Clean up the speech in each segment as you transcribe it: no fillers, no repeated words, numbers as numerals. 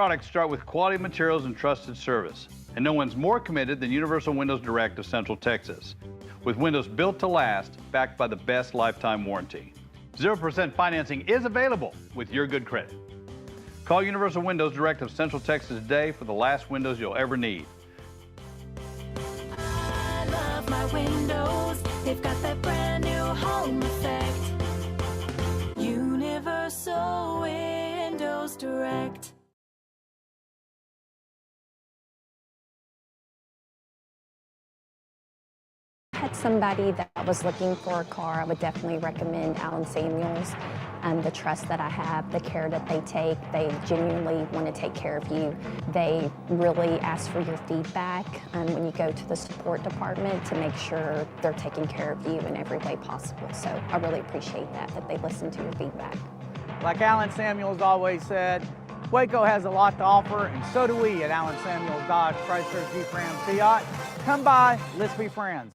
Products start with quality materials and trusted service, and no one's more committed than Universal Windows Direct of Central Texas. With windows built to last, backed by the best lifetime warranty. 0% financing is available with your good credit. Call Universal Windows Direct of Central Texas today for the last windows you'll ever need. I love my windows. They've got that brand new home effect. Universal Windows Direct. Had somebody that was looking for a car, I would definitely recommend Allen Samuels. The trust that I have, the care that they take, they genuinely want to take care of you. They really ask for your feedback when you go to the support department to make sure they're taking care of you in every way possible. So I really appreciate that they listen to your feedback. Like Allen Samuels always said, Waco has a lot to offer, and so do we at Allen Samuels Dodge, Chrysler, Jeep, Ram, Fiat. Come by, let's be friends.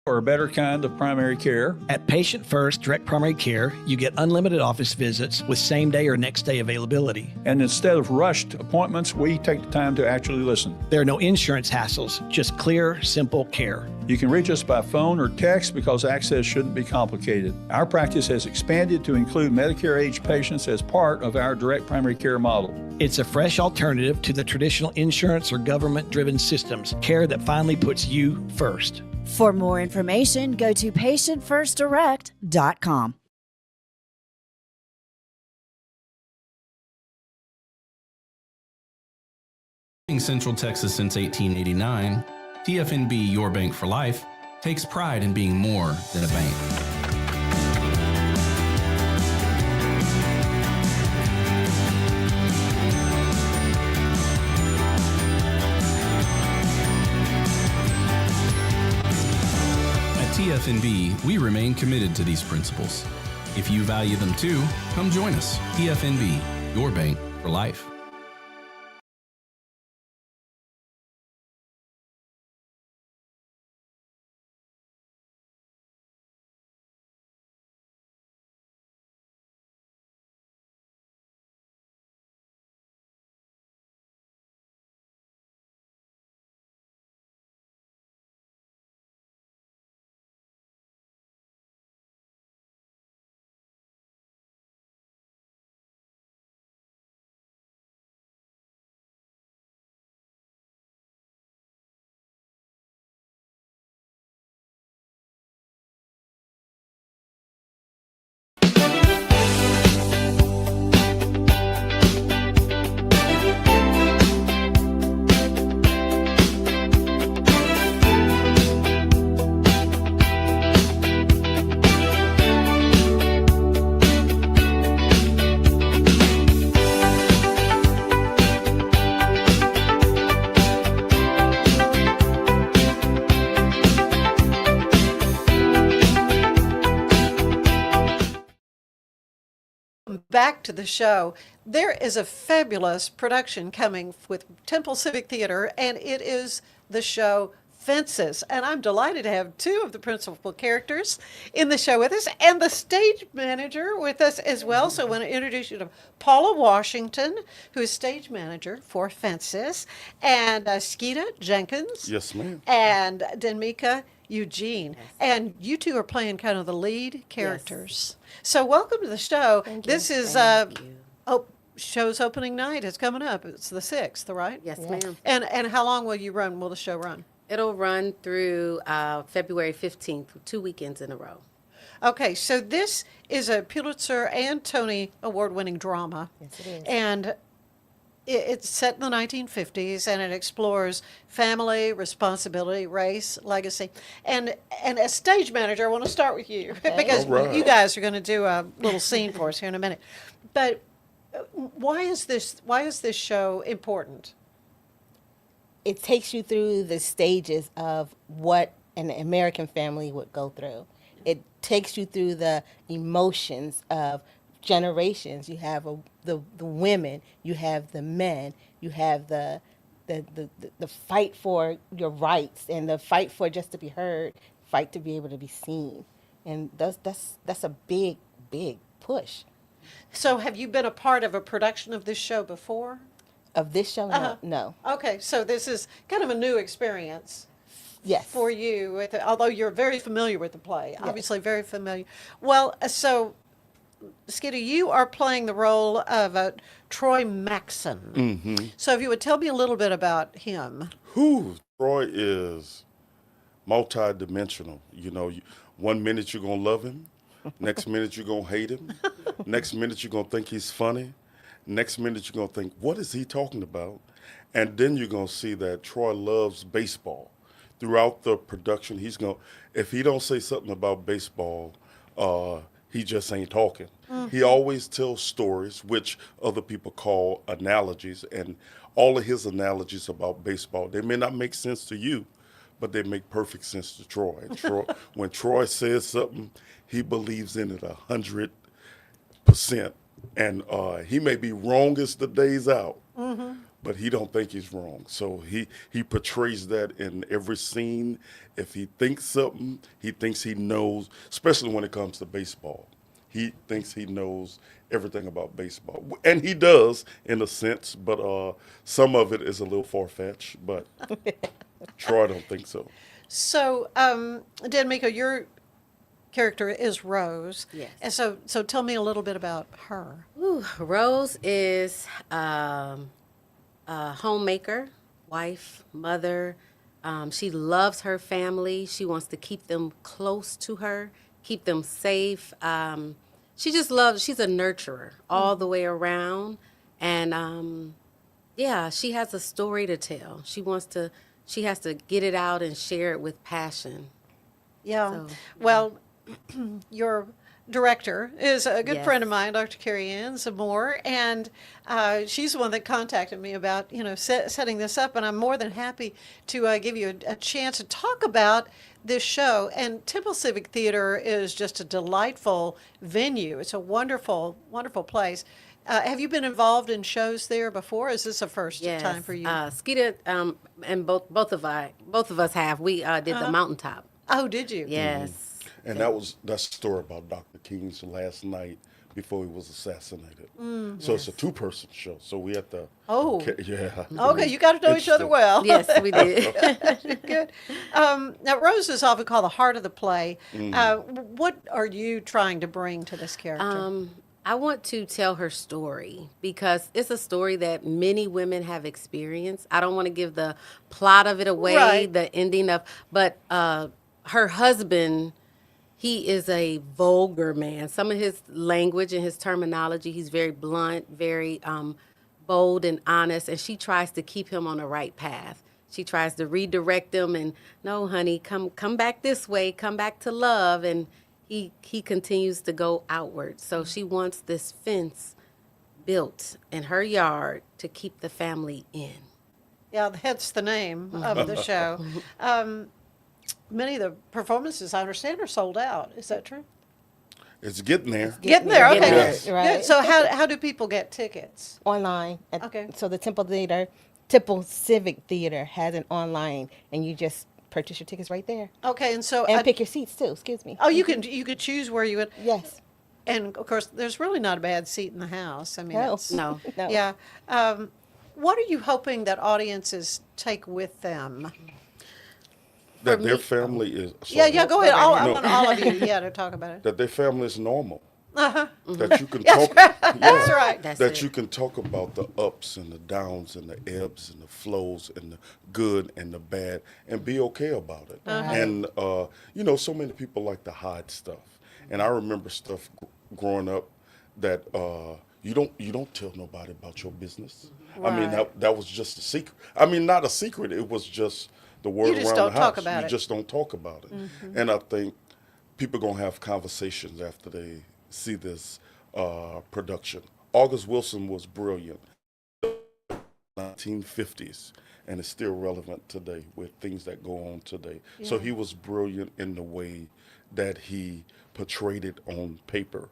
Or a better kind of primary care. At Patient First Direct Primary Care, you get unlimited office visits with same-day or next-day availability. And instead of rushed appointments, we take the time to actually listen. There are no insurance hassles, just clear, simple care. You can reach us by phone or text because access shouldn't be complicated. Our practice has expanded to include Medicare-age patients as part of our direct primary care model. It's a fresh alternative to the traditional insurance or government-driven systems, care that finally puts you first. For more information, go to patientfirstdirect.com. In Central Texas since 1889, TFNB Your Bank for Life takes pride in being more than a bank. TFNB, we remain committed to these principles. If you value them too, come join us. TFNB, your bank for life. Back to the show. There is a fabulous production coming with Temple Civic Theater, and it is the show FENCES. And I'm delighted to have two of the principal characters in the show with us and the stage manager with us as well. So I want to introduce you to Paula Washington, who is stage manager for FENCES, and Skeeter Jenkins. Yes, ma'am. And DenMica Eugene. Yes. And you two are playing kind of the lead characters. Yes. So welcome to the show. Thank this you. is show's opening night is coming up. It's the 6th, right? Yes, ma'am. And how long will the show run? It'll run through February 15th, 2 weekends in a row. Okay, so this is a Pulitzer and Tony award-winning drama. Yes, it is. And it's set in the 1950s, and it explores family, responsibility, race, legacy. And as stage manager, I want to start with you, because you guys are going to do a little scene for us here in a minute. But why is this show important? It takes you through the stages of what an American family would go through. It takes you through the emotions of generations. You have the women, you have the men, you have the fight for your rights and the fight for just to be heard, fight to be able to be seen, and that's a big push. So have you been a part of a production of this show before? Of this show, no. Okay, so this is kind of a new experience. Yes. For you, although you're very familiar with the play, obviously very familiar. Well, so Skeeter, you are playing the role of Troy Maxson. Mm-hmm. So if you would tell me a little bit about him. Troy is multi-dimensional. You know, one minute you're going to love him. Next minute you're going to hate him. Next minute you're going to think he's funny. Next minute you're going to think, what is he talking about? And then you're going to see that Troy loves baseball. Throughout the production, if he don't say something about baseball, he just ain't talking. Mm-hmm. He always tells stories, which other people call analogies, and all of his analogies about baseball, they may not make sense to you, but they make perfect sense to Troy. When Troy says something, he believes in it 100%, and he may be wrong as the day's out. Mm-hmm. But he don't think he's wrong. So he portrays that in every scene. If he thinks something, he thinks he knows, especially when it comes to baseball. He thinks he knows everything about baseball. And he does, in a sense, but some of it is a little far-fetched, but Troy don't think so. So, DenMica, your character is Rose. Yes. And so tell me a little bit about her. Ooh, Rose is homemaker, wife, mother. She loves her family. She wants to keep them close to her, keep them safe. She just loves, she's a nurturer all the way around. And she has a story to tell. She has to get it out and share it with passion. Yeah. So, well, your director is a good friend of mine, Dr. Carrie Ann Zamore, and she's the one that contacted me about setting this up, and I'm more than happy to give you a chance to talk about this show. And Temple Civic Theater is just a delightful venue. It's a wonderful, wonderful place. Have you been involved in shows there before? Is this a first time for you? Skeeter and both of us have. We did the Mountaintop. Oh, did you? Yes. Mm-hmm. And that's the story about Dr. King's last night before he was assassinated. So it's a two-person show. So we have to. Oh. Yeah. Okay, you got to know each other well. Yes, we did. Good. Now, Rose is often called the heart of the play. What are you trying to bring to this character? I want to tell her story because it's a story that many women have experienced. I don't want to give the plot of it away, the ending of, but her husband, he is a vulgar man. Some of his language and his terminology, he's very blunt, very bold and honest, and she tries to keep him on the right path. She tries to redirect him and, no, honey, come back this way, come back to love, and he continues to go outward. So she wants this fence built in her yard to keep the family in. Yeah, hence the name of the show. Many of the performances, I understand, are sold out. Is that true? It's getting there. Getting there, okay. Yes. Right. Good. So how do people get tickets? Online. Okay. So the Temple Civic Theater has an online, and you just purchase your tickets right there. Okay, and so and pick your seats too. Excuse me. Oh, you could choose where you would. Yes. And of course, there's really not a bad seat in the house. I mean, No. Yeah. What are you hoping that audiences take with them? That their family is. Sorry. Yeah. Go ahead. I want all of you. Yeah, to talk about it. That their family is normal. Uh-huh. That you can talk. That's right. That you can talk about the ups and the downs and the ebbs and the flows and the good and the bad and be okay about it. Uh-huh. And so many people like to hide stuff. And I remember stuff growing up that you don't tell nobody about your business. Right. I mean that was just a secret. I mean, not a secret. It was just the word around the house. Talk about you just don't talk about it. Mm-hmm. And I think people are gonna have conversations after they see this production. August Wilson was brilliant in the 1950s, and it's still relevant today with things that go on today. Yeah. So he was brilliant in the way that he portrayed it on paper.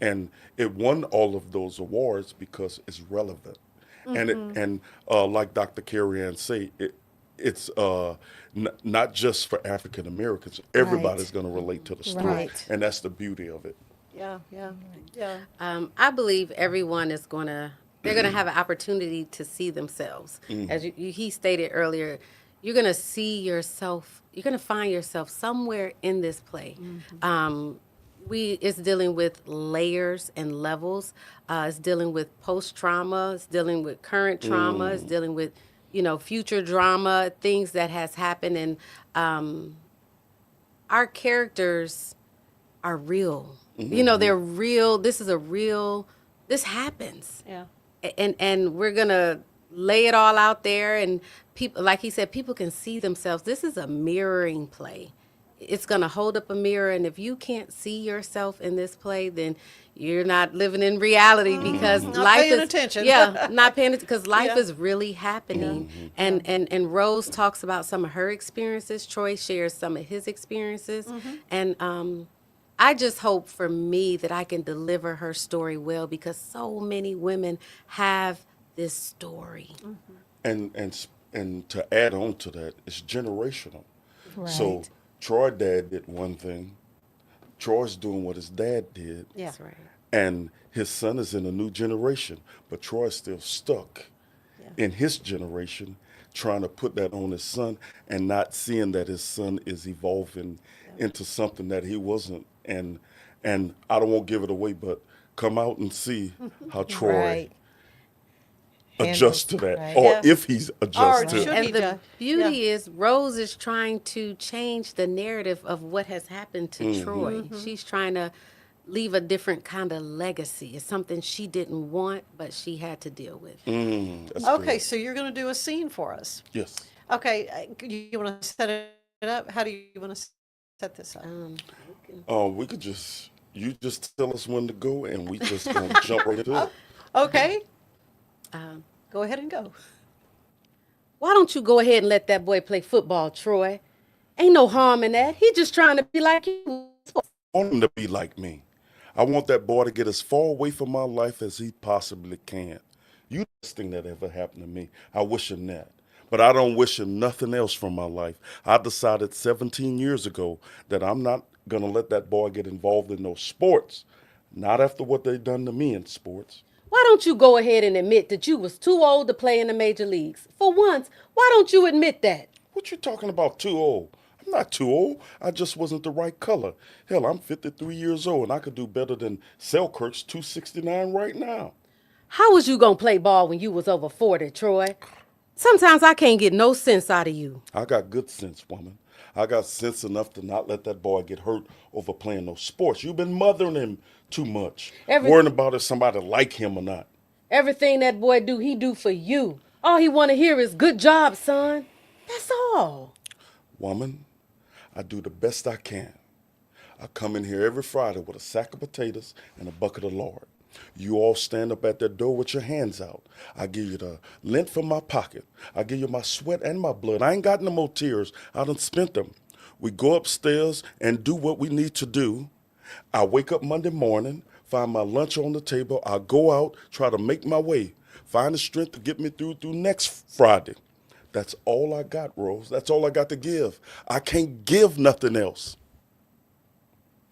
And it won all of those awards because it's relevant. Mm-hmm. And like Dr. Carrie Ann say, it's not just for African Americans. Everybody's going to relate to the story, Right. and that's the beauty of it. Yeah, yeah, yeah. I believe everyone is they're gonna have an opportunity to see themselves. As he stated earlier, you're gonna see yourself. You're gonna find yourself somewhere in this play. It's dealing with layers and levels. It's dealing with post trauma. It's dealing with current trauma. It's dealing with future drama, things that has happened, and our characters are real. They're real. This happens. Yeah. And we're going to lay it all out there. And people, like he said, people can see themselves. This is a mirroring play. It's going to hold up a mirror. And if you can't see yourself in this play, then you're not living in reality because Not life paying is attention. Yeah, not paying attention because life Yeah. is really happening. And Rose talks about some of her experiences. Troy shares some of his experiences. And I just hope for me that I can deliver her story well because so many women have this story. And to add on to that, it's generational. Right. So Troy's dad did one thing. Troy's doing what his dad did. Yeah. That's right. And his son is in a new generation, but Troy's still stuck in his generation, trying to put that on his son and not seeing that his son is evolving into something that he wasn't. And I don't want to give it away, but come out and see how Troy Right. adjusts to that, Right. or Yeah. if he's adjusted to should it. he And the does. beauty is Rose is trying to change the narrative of what has happened to Troy. She's trying to leave a different kind of legacy. It's something she didn't want, but she had to deal with. That's Okay, good. so you're going to do a scene for us. Yes. Okay, you want to set it up? How do you want to set this up? We could you just tell us when to go, and we just gonna jump right into it. Okay. Go ahead and go. Why don't you go ahead and let that boy play football, Troy? Ain't no harm in that. He just trying to be like you. I want him to be like me. I want that boy to get as far away from my life as he possibly can. You the best thing that ever happened to me. I wish him that. But I don't wish him nothing else from my life. I decided 17 years ago that I'm not going to let that boy get involved in no sports. Not after what they done to me in sports. Why don't you go ahead and admit that you was too old to play in the major leagues? For once, why don't you admit that? What you talking about too old? I'm not too old. I just wasn't the right color. Hell, I'm 53 years old and I could do better than Selkirk's 269 right now. How was you gonna play ball when you was over 40, Troy? Sometimes I can't get no sense out of you. I got good sense, woman. I got sense enough to not let that boy get hurt over playing those sports. You've been mothering him too much, worrying about if somebody like him or not. Everything that boy do, he do for you. All he want to hear is good job, son. That's all. Woman, I do the best I can. I come in here every Friday with a sack of potatoes and a bucket of lard. You all stand up at that door with your hands out. I give you the lint from my pocket. I give you my sweat and my blood. I ain't got no more tears. I done spent them. We go upstairs and do what we need to do. I wake up Monday morning, find my lunch on the table. I go out, try to make my way, find the strength to get me through next Friday. That's all I got, Rose. That's all I got to give. I can't give nothing else.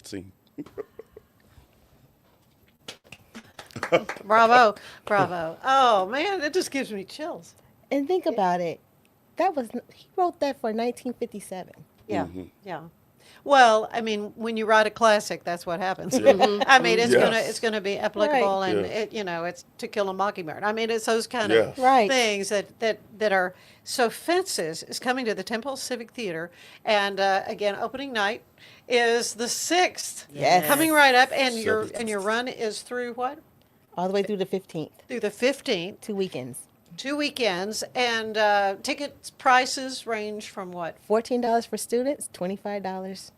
See? Bravo, bravo. Oh man, it just gives me chills. And think about it. He wrote that for 1957. Yeah, yeah. Well, I mean, when you write a classic, that's what happens. I mean, it's gonna be applicable, and it's To Kill a Mockingbird. I mean, it's those kind of things that are. So Fences is coming to the Temple Civic Theater, and again, opening night is the 6th. Yes. Coming right up, and your run is through what? All the way through the 15th. Through the 15th. 2 weekends. 2 weekends, and ticket prices range from what? $14 for students, $25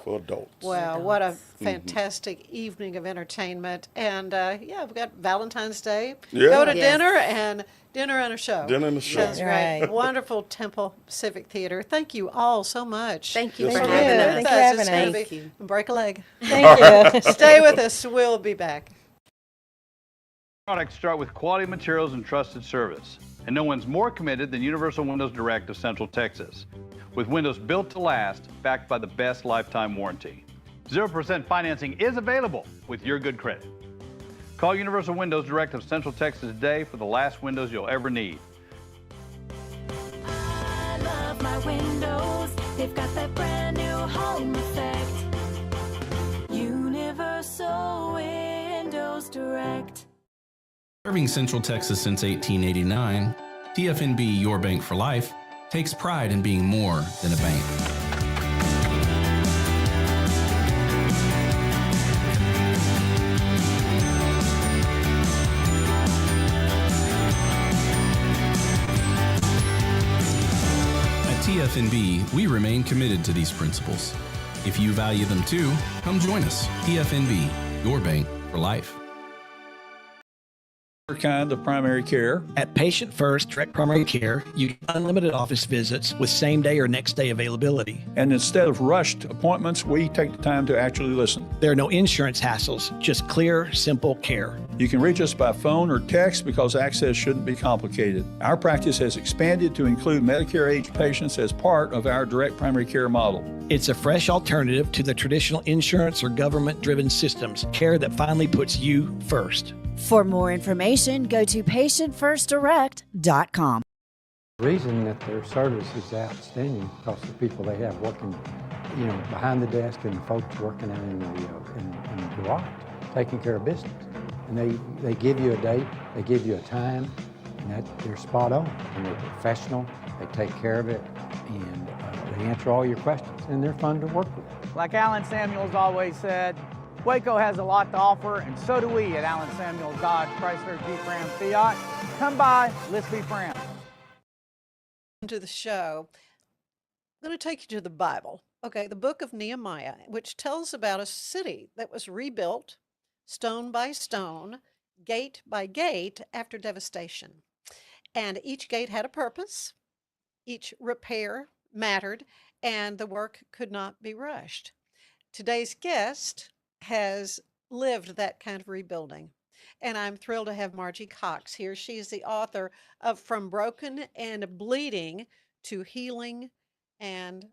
for adults. Well, what a fantastic evening of entertainment. And we've got Valentine's Day. Yeah. Go to dinner and a show. Dinner and a show. That's right. Wonderful Temple Civic Theater. Thank you all so much. Thank you Yes, for ma'am. having us. Thank you for having It's gonna us. be break a leg. Thank you. Stay with us. We'll be back. Products start with quality materials and trusted service. and no one's more committed than Universal Windows Direct of Central Texas. With windows built to last, backed by the best lifetime warranty. 0% financing is available with your good credit. Call Universal Windows Direct of Central Texas today for the last windows you'll ever need. I love my windows. They've got that brand new home effect. Universal Windows Direct. Serving Central Texas since 1889, TFNB Your Bank for Life takes pride in being more than a bank. At TFNB, we remain committed to these principles. If you value them too, come join us. TFNB, Your Bank for Life. Kind of primary care. At Patient First Direct Primary Care, you get unlimited office visits with same day or next day availability. And instead of rushed appointments, we take the time to actually listen. There are no insurance hassles, just clear, simple care. You can reach us by phone or text because access shouldn't be complicated. Our practice has expanded to include Medicare-age patients as part of our direct primary care model. It's a fresh alternative to the traditional insurance or government-driven systems, care that finally puts you first. For more information, go to patientfirstdirect.com. The reason that their service is outstanding because the people they have working, behind the desk and the folks working out in the garage, taking care of business. And they give you a date, they give you a time, and they're spot on. And they're professional, they take care of it, and they answer all your questions, and they're fun to work with. Like Alan Samuels always said, Waco has a lot to offer, and so do we at Alan Samuels Dodge Chrysler Jeep Ram Fiat. Come by, let's be friends. To the show, I'm going to take you to the Bible. Okay, the book of Nehemiah, which tells about a city that was rebuilt stone by stone, gate by gate after devastation. And each gate had a purpose, each repair mattered, and the work could not be rushed. Today's guest has lived that kind of rebuilding. And I'm thrilled to have Margie Cox here. She is the author of From Broken and Bleeding to Healed and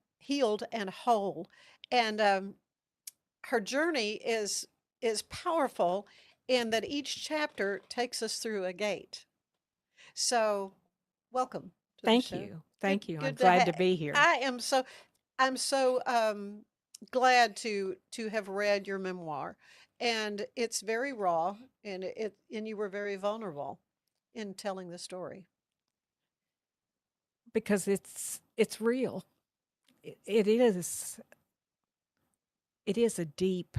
Whole. And her journey is powerful in that each chapter takes us through a gate. So welcome to the show. Thank you. I'm glad to be here. I'm so glad to have read your memoir, and it's very raw, and you were very vulnerable in telling the story because it's real. It is a deep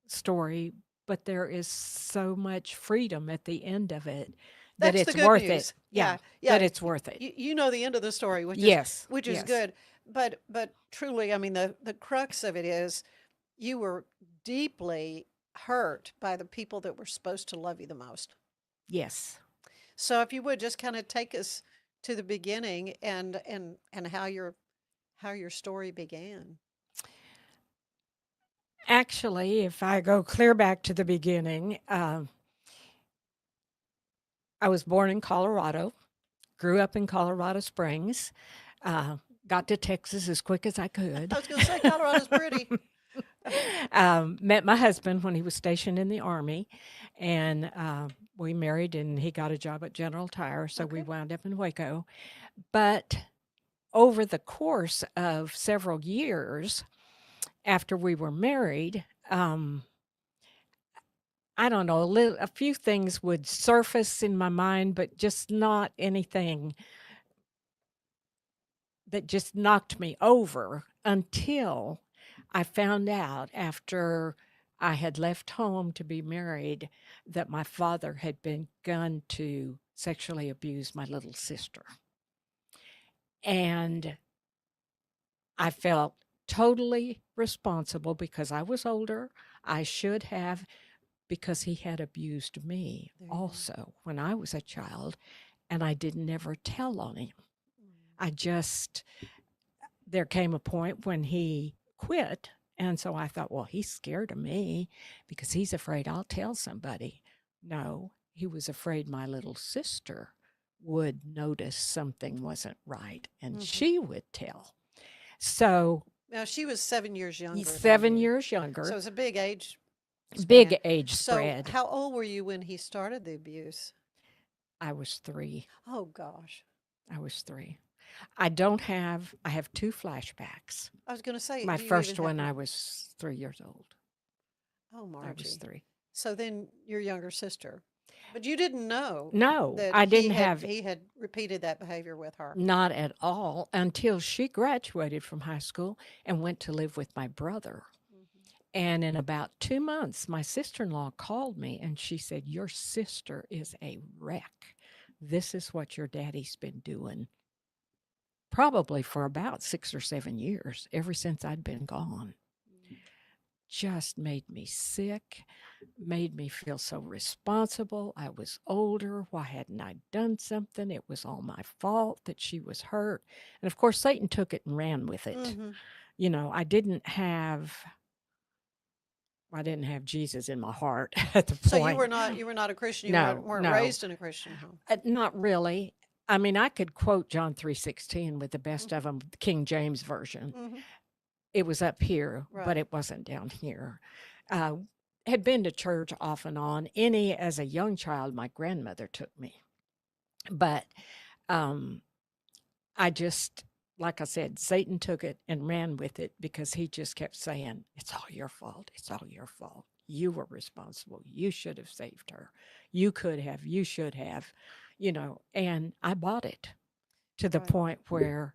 story, but there is so much freedom at the end of it that That's it's the good worth news. it. Yeah, that it's worth it. You know the end of the story, which Yes, is yes. good. But truly, I mean, the crux of it is you were deeply hurt by the people that were supposed to love you the most. Yes. So if you would just kind of take us to the beginning and how your story began. Actually, if I go clear back to the beginning, I was born in Colorado, grew up in Colorado Springs, got to Texas as quick as I could. I was going to say Colorado's pretty. Met my husband when he was stationed in the Army, and we married, and he got a job at General Tire, so we wound up in Waco. But over the course of several years after we were married, I don't know, a few things would surface in my mind, but just not anything that just knocked me over until I found out after I had left home to be married that my father had begun to sexually abuse my little sister. And I felt totally responsible because I was older. I should have, because he had abused me also when I was a child, and I didn't ever tell on him. There came a point when he quit, and so I thought, well, he's scared of me because he's afraid I'll tell somebody. No, he was afraid my little sister would notice something wasn't right, and Mhm. she would tell. So Now, she was 7 years younger. than 7 you. years younger. So it's a big age Big span. age So spread. how old were you when he started the abuse? I was 3. Oh, gosh. I was 3. I have 2 flashbacks. I was going to say, My do you first even one, have I more? was 3 years old. Oh, I was Margie. 3. So then your younger sister. But you didn't know No, that I didn't have he had repeated that behavior with her. not at all until she graduated from high school and went to live with my brother. And in about 2 months, my sister-in-law called me and she said, "Your sister is a wreck. This is what your daddy's been doing probably for about 6 or 7 years, ever since I'd been gone." Just made me sick, made me feel so responsible. I was older. Why hadn't I done something? It was all my fault that she was hurt. And of course, Satan took it and ran with it. Mhm. You know, I didn't have Jesus in my heart at the point. So you were not a Christian. You weren't No. raised in a Christian home. Not really. I mean, I could quote John 3:16 with the best of them, the King James version. Mhm. It was up here, Right. but it wasn't down here. Had been to church off and on. As a young child, my grandmother took me. But I just, like I said, Satan took it and ran with it because he just kept saying, "It's all your fault. It's all your fault. You were responsible. You should have saved her. You could have. You should have." And I bought it to the Right. point where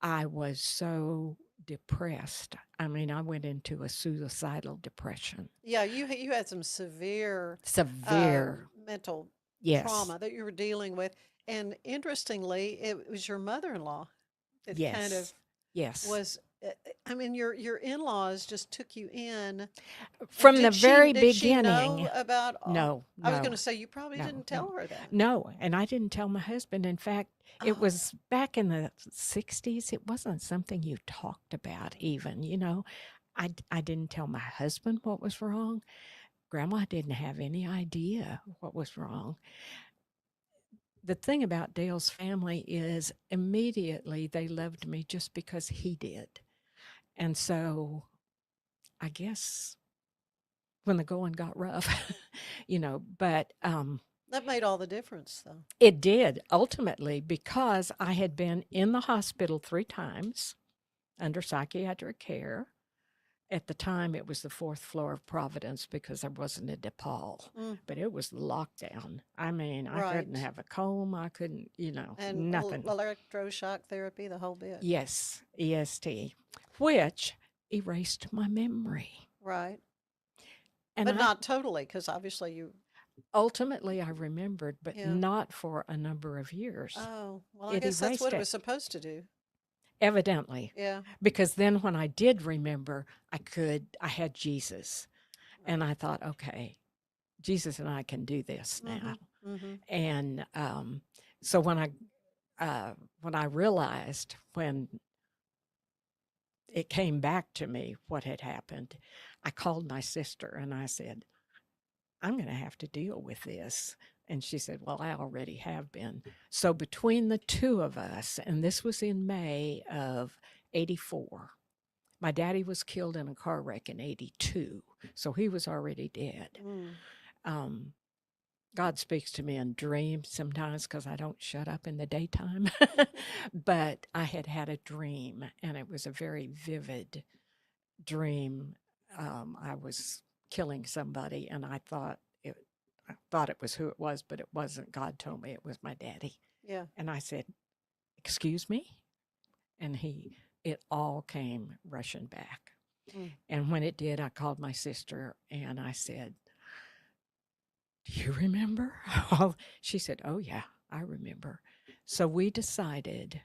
I was so depressed. I mean, I went into a suicidal depression. Yeah, you had some severe mental Yes. trauma that you were dealing with. And interestingly, it was your mother-in-law that kind of Yes. was. I mean, your in-laws just took you in From the Did very did she beginning. know about? No, I was no, going to say you probably no, didn't tell her that. No, and I didn't tell my husband. In fact, it Oh. was back in the 60s. It wasn't something you talked about even, I didn't tell my husband what was wrong. Grandma didn't have any idea what was wrong. The thing about Dale's family is immediately they loved me just because he did. And so I guess when the going got rough, but That made all the difference, though. it did ultimately because I had been in the hospital 3 times under psychiatric care. At the time, it was the 4th floor of Providence because there wasn't a DePaul, but it was lockdown. I mean, I couldn't Right. have a comb. I couldn't, And nothing. electroshock therapy, the whole bit. Yes, EST, which erased my memory. Right. And But I- not totally, because obviously you. Ultimately, I remembered, but Yeah. not for a number of years. Oh, well, I It guess that's what erased it it. was supposed to do. Evidently. Yeah. Because then when I did remember, I had Jesus. And I thought, okay, Jesus and I can do this now. Mhm. And so when I realized when it came back to me what had happened, I called my sister and I said, "I'm going to have to deal with this." And she said, "Well, I already have been." So between the two of us, and this was in May of 84, my daddy was killed in a car wreck in 82. So he was already dead. God speaks to me in dreams sometimes because I don't shut up in the daytime. But I had a dream, and it was a very vivid dream. I was killing somebody, and I thought it was who it was, but it wasn't. God told me it was my daddy. Yeah. And I said, "Excuse me?" And it all came rushing back. And when it did, I called my sister and I said, "Do you remember?" She said, "Oh, yeah, I remember." So we decided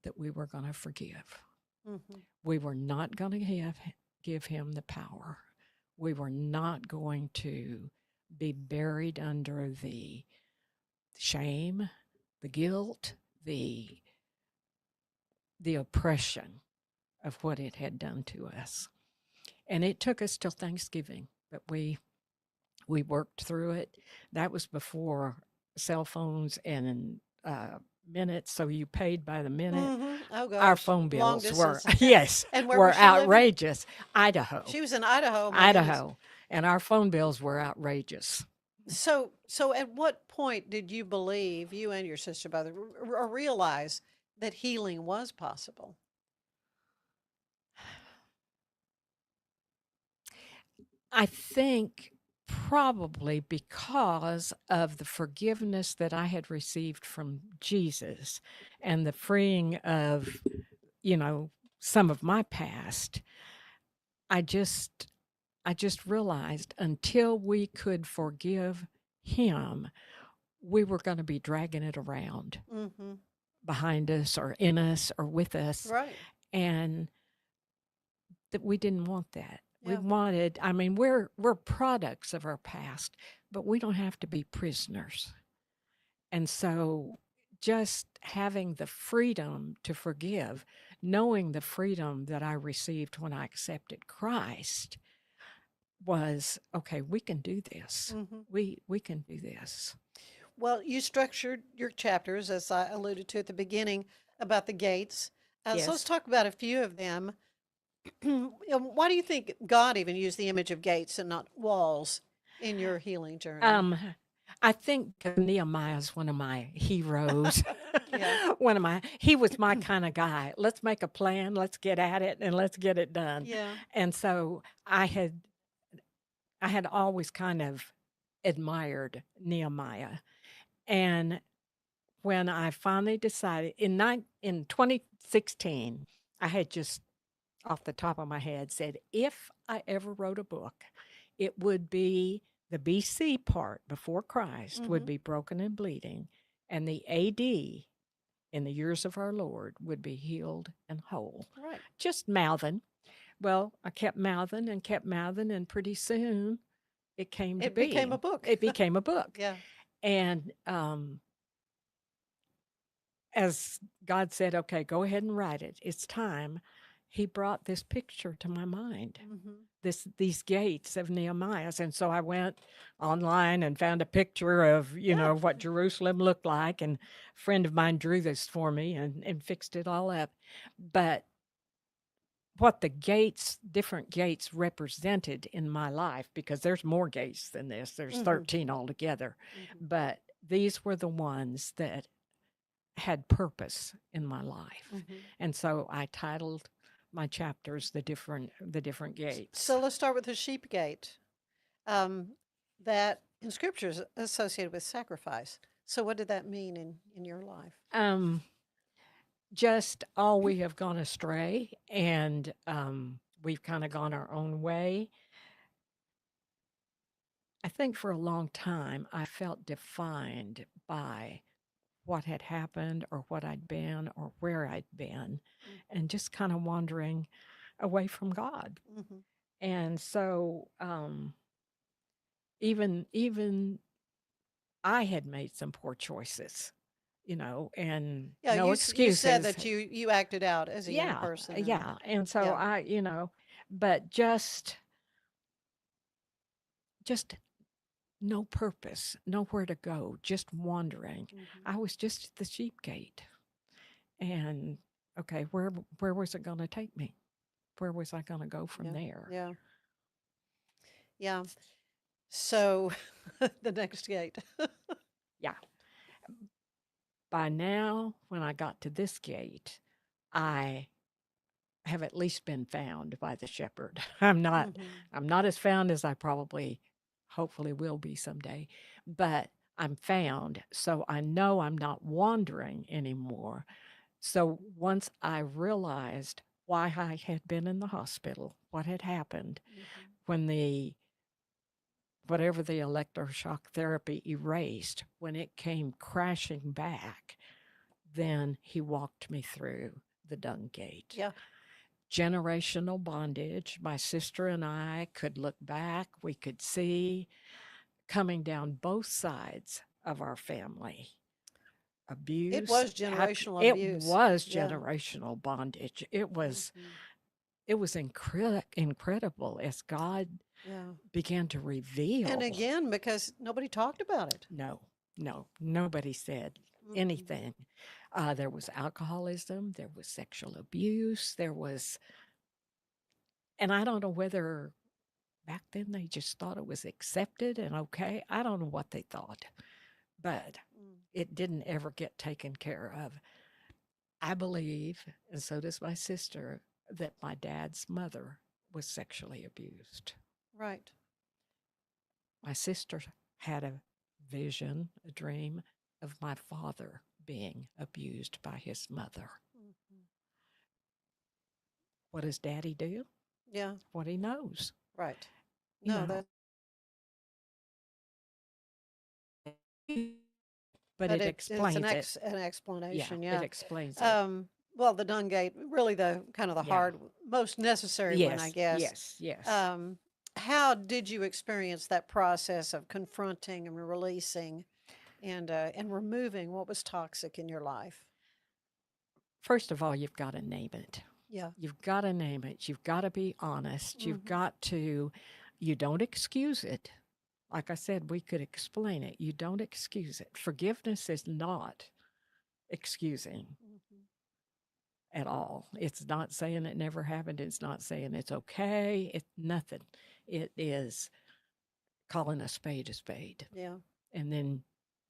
that we were going to forgive. Mhm. We were not going to give him the power. We were not going to be buried under the shame, the guilt, the oppression of what it had done to us. And it took us till Thanksgiving, but we worked through it. That was before cell phones and minutes, so you paid by the minute. Oh, Our gosh. phone Long bills were, distance. yes, And where were was she living? outrageous. Idaho. She was in Idaho. my goodness. Idaho. And our phone bills were outrageous. So at what point did you believe, you and your sister brother, or realize that healing was possible? I think probably because of the forgiveness that I had received from Jesus and the freeing of, some of my past. I just realized until we could forgive him, we were going to be dragging it around behind us or in us or with us. Right. And that we didn't want that. We Yeah. wanted, we're products of our past, but we don't have to be prisoners. And so just having the freedom to forgive, knowing the freedom that I received when I accepted Christ was, okay, we can do this. We can do this. Well, you structured your chapters, as I alluded to at the beginning, about the gates. So let's Yes. talk about a few of them. Why do you think God even used the image of gates and not walls in your healing journey? I think Nehemiah's one of my heroes. Yeah. He was my kind of guy. Let's make a plan, let's get at it, and let's get it done. Yeah. And so I had always kind of admired Nehemiah. And when I finally decided in 2016, I had just off the top of my head said, if I ever wrote a book, it would be the BC part before Christ would be broken and bleeding, and the AD in the years of our Lord would be healed and whole. Right. Just mouthing. Well, I kept mouthing, and pretty soon it came to It be. became a book. It became a book. Yeah. And as God said, okay, go ahead and write it. It's time. He brought this picture to my mind, these gates of Nehemiah's. And so I went online and found a picture of, what Jerusalem looked like. And a friend of mine drew this for me and fixed it all up. But what the different gates represented in my life, because there's more gates than this, there's 13 altogether. But these were the ones that had purpose in my life. And so I titled my chapters the different gates. So let's start with the sheep gate. That in scripture is associated with sacrifice. So what did that mean in your life? Just all we have gone astray, and we've kind of gone our own way. I think for a long time I felt defined by what had happened or what I'd been or where I'd been, and just kind of wandering away from God. And so even I had made some poor choices, and no excuses. You said that you acted out as a young person. Yeah. And so but just no purpose, nowhere to go, just wandering. I was just at the sheep gate. And okay, where was it going to take me? Where was I going to go from there? Yeah. Yeah. So the next gate. Yeah. By now, when I got to this gate, I have at least been found by the shepherd. I'm not as found as I hopefully will be someday, but I'm found. So I know I'm not wandering anymore. So once I realized why I had been in the hospital, what had happened when whatever the electroshock therapy erased, when it came crashing back, then he walked me through the dung gate. Yeah. Generational bondage. My sister and I could look back. We could see coming down both sides of our family. Abuse. It was generational abuse. It was generational bondage. It was incredible as God began to reveal. And again, because nobody talked about it. No, nobody said, anything. There was alcoholism, there was sexual abuse, there was, and I don't know whether back then they just thought it was accepted and okay. I don't know what they thought, but it didn't ever get taken care of. I believe, and so does my sister, that my dad's mother was sexually abused. Right. My sister had a vision, a dream of my father being abused by his mother. What does Daddy do? Yeah. What he knows. Right. You No, know. but it it's explains an, it. an explanation. Yeah. It explains it. Well, the dung gate, really the kind of the hard, most necessary one, I guess. Yes. How did you experience that process of confronting and releasing and removing what was toxic in your life? First of all, you've got to name it. Yeah. You've got to name it. You've got to be honest. You've got to, you don't excuse it. Like I said, we could explain it. You don't excuse it. Forgiveness is not excusing at all. It's not saying it never happened. It's not saying it's okay. It's nothing. It is calling a spade a spade. Yeah. And then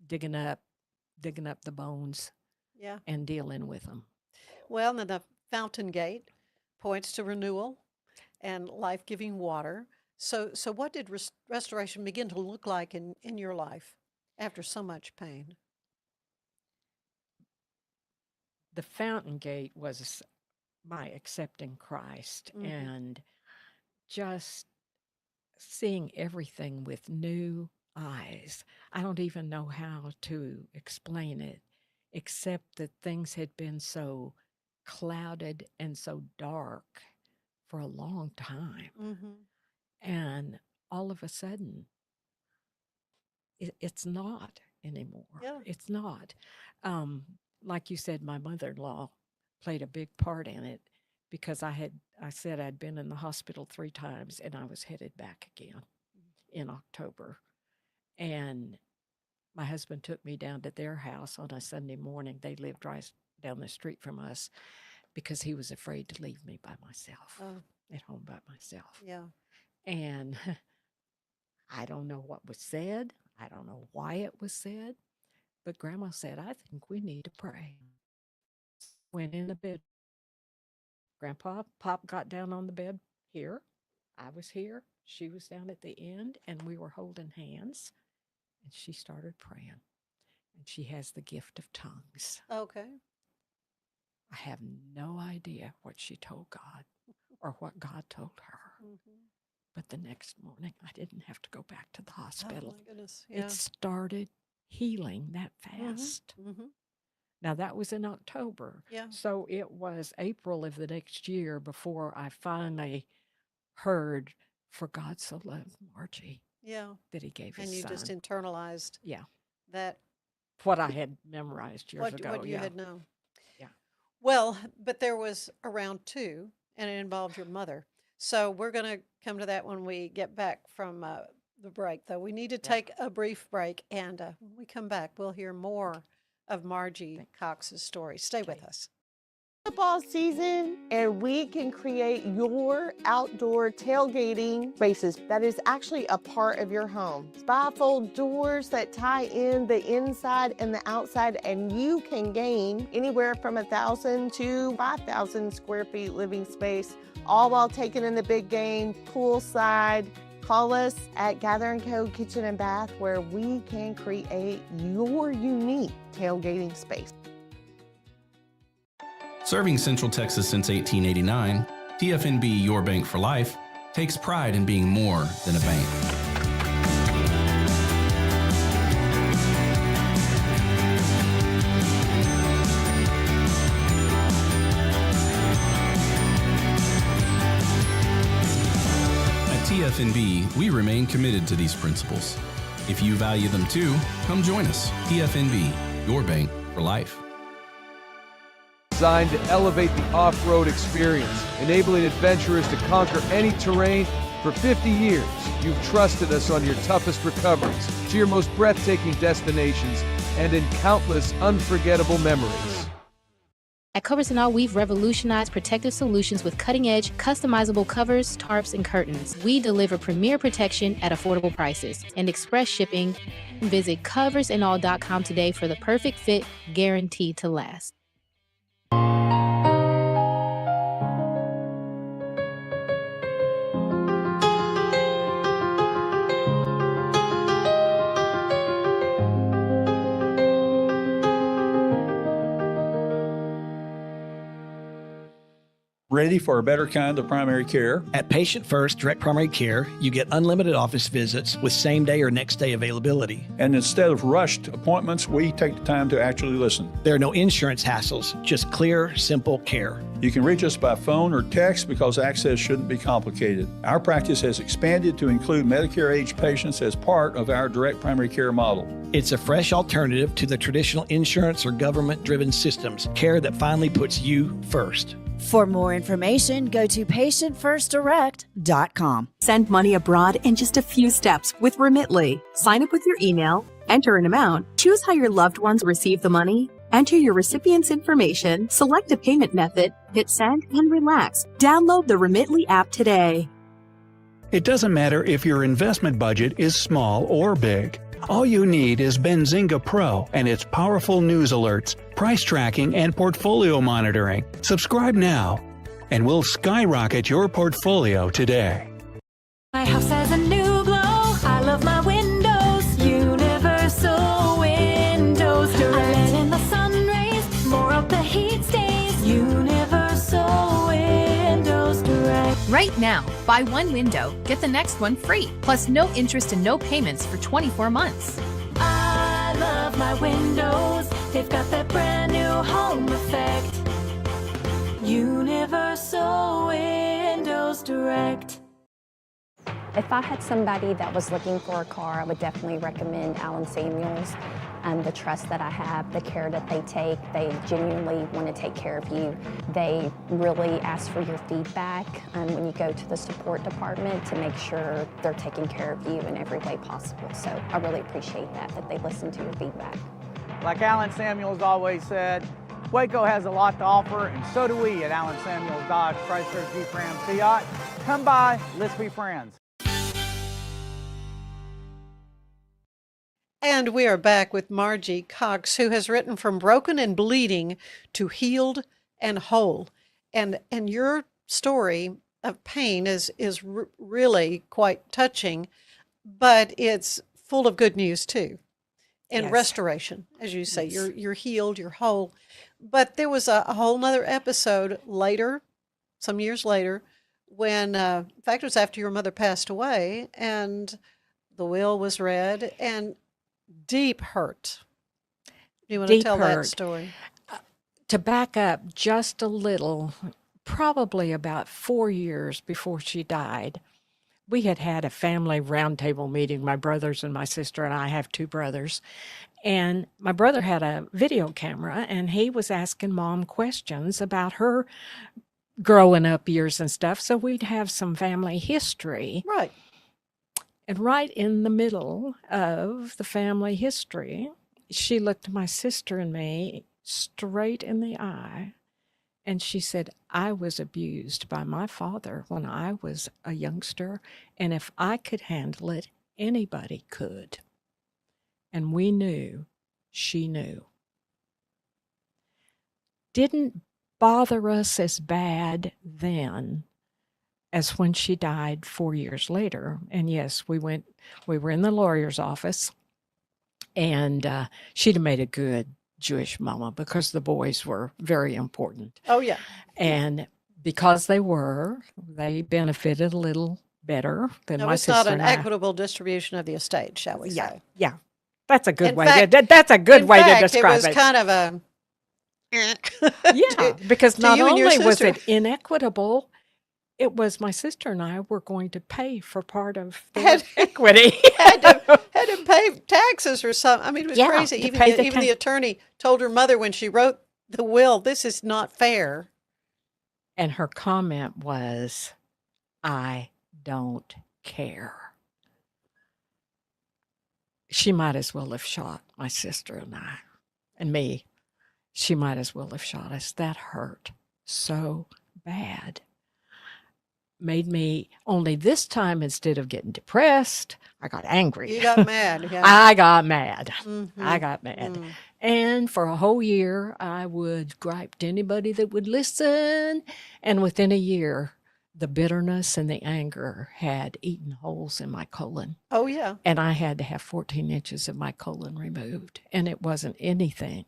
digging up the bones. Yeah. And dealing with them. Well, then the fountain gate points to renewal and life-giving water. So what did restoration begin to look like in your life after so much pain? The fountain gate was my accepting Christ and just seeing everything with new eyes. I don't even know how to explain it, except that things had been so clouded and so dark for a long time. And all of a sudden, it's not anymore. Yeah. It's not. Like you said, my mother-in-law played a big part in it because I said I'd been in the hospital 3 times and I was headed back again in October. And my husband took me down to their house on a Sunday morning. They lived right down the street from us because he was afraid to leave me by myself, at home by myself. Yeah. And I don't know what was said. I don't know why it was said. But Grandma said, I think we need to pray. Went in the bed. Pop got down on the bed here. I was here. She was down at the end, and we were holding hands. And she started praying. And she has the gift of tongues. Okay. I have no idea what she told God or what God told her. But the next morning, I didn't have to go back to the hospital. Oh, my goodness. Yeah. It started healing that fast. Now, that was in October. Yeah. So it was April of the next year before I finally heard, for God so loved Margie. Yeah. That he gave his son. And you son. just internalized. Yeah. That. What I had memorized years ago. What you had known. Yeah. Well, but there was a round 2, and it involved your mother. So we're going to come to that when we get back from the break, though. We need to take a brief break, and when we come back, we'll hear more of Margie Cox's story. Stay with us. Football season, and we can create your outdoor tailgating spaces that is actually a part of your home. Bifold doors that tie in the inside and the outside, and you can gain anywhere from 1,000 to 5,000 square feet living space, all while taking in the big game, poolside. Call us at Gather & Co. Kitchen and Bath, where we can create your unique tailgating space. Serving Central Texas since 1889, TFNB Your Bank for Life takes pride in being more than a bank. At TFNB, we remain committed to these principles. If you value them too, come join us. TFNB, Your Bank for Life. Designed to elevate the off-road experience, enabling adventurers to conquer any terrain. For 50 years, you've trusted us on your toughest recoveries to your most breathtaking destinations, and in countless unforgettable memories. At Covers & All, we've revolutionized protective solutions with cutting-edge, customizable covers, tarps, and curtains. We deliver premier protection at affordable prices and express shipping. Visit coversandall.com today for the perfect fit, guaranteed to last. Ready for a better kind of primary care? At Patient First Direct Primary Care, you get unlimited office visits with same-day or next-day availability. And instead of rushed appointments, we take the time to actually listen. There are no insurance hassles, just clear, simple care. You can reach us by phone or text because access shouldn't be complicated. Our practice has expanded to include Medicare-age patients as part of our direct primary care model. It's a fresh alternative to the traditional insurance or government-driven systems, care that finally puts you first. For more information, go to patientfirstdirect.com. Send money abroad in just a few steps with Remitly. Sign up with your email, enter an amount, choose how your loved ones receive the money, enter your recipient's information, select a payment method, hit send, and relax. Download the Remitly app today. It doesn't matter if your investment budget is small or big. All you need is Benzinga Pro and its powerful news alerts, price tracking, and portfolio monitoring. Subscribe now, and we'll skyrocket your portfolio today. My house has a new glow. I love my windows. Universal Windows Direct. I let in the sun rays. More of the heat stays. Universal Windows Direct. Right now, buy one window, get the next one free, plus no interest and no payments for 24 months. I love my windows. They've got that brand new home effect. Universal Windows Direct. If I had somebody that was looking for a car, I would definitely recommend Allen Samuels. The trust that I have, the care that they take, they genuinely want to take care of you. They really ask for your feedback when you go to the support department to make sure they're taking care of you in every way possible. So I really appreciate that they listen to your feedback. Like Allen Samuels always said, Waco has a lot to offer, and so do we at Allen Samuels Dodge Chrysler Jeep Ram Fiat. Come by, let's be friends. And we are back with Margie Cox, who has written From Broken and Bleeding to Healed and Whole. And your story of pain is really quite touching, but it's full of good news too. And Yes. restoration, as you say, Yes. you're healed, you're whole. But there was a whole nother episode later, some years later, when, in fact, it was after your mother passed away, and the will was read, and deep hurt. Do you want to Deep tell that hurt. story? To back up just a little, probably about 4 years before she died, we had a family roundtable meeting, my brothers and my sister, and I have 2 brothers. And my brother had a video camera, and he was asking Mom questions about her growing up years and stuff. So we'd have some family history. Right. And right in the middle of the family history, she looked my sister and me straight in the eye, and she said, I was abused by my father when I was a youngster, and if I could handle it, anybody could. And we knew, she knew. Didn't bother us as bad then as when she died 4 years later. And yes, we were in the lawyer's office, and she'd have made a good Jewish mama because the boys were very important. Oh, yeah. And because they benefited a little better than No, my it's sister not an and I. equitable distribution of the estate, shall we say? Yeah. That's a good In way. fact- That's a good in way fact, to describe it was kind of a... Yeah, because to not you and your only was sister. it inequitable, it was my sister and I were going to pay for part of the equity. had to pay taxes or something. I mean, it was Yeah, crazy. to Even pay the, the even the attorney told her mother when she wrote the will, this is not fair. And her comment was, I don't care. she might as well have shot my sister and I and me. She might as well have shot us. That hurt so bad. Made me, only this time, instead of getting depressed, I got angry. You got mad. Yeah. I got mad. Mm-hmm. I got mad. And for a whole year, I would gripe to anybody that would listen. And within a year, the bitterness and the anger had eaten holes in my colon. Oh, yeah. And I had to have 14 inches of my colon removed. And it wasn't anything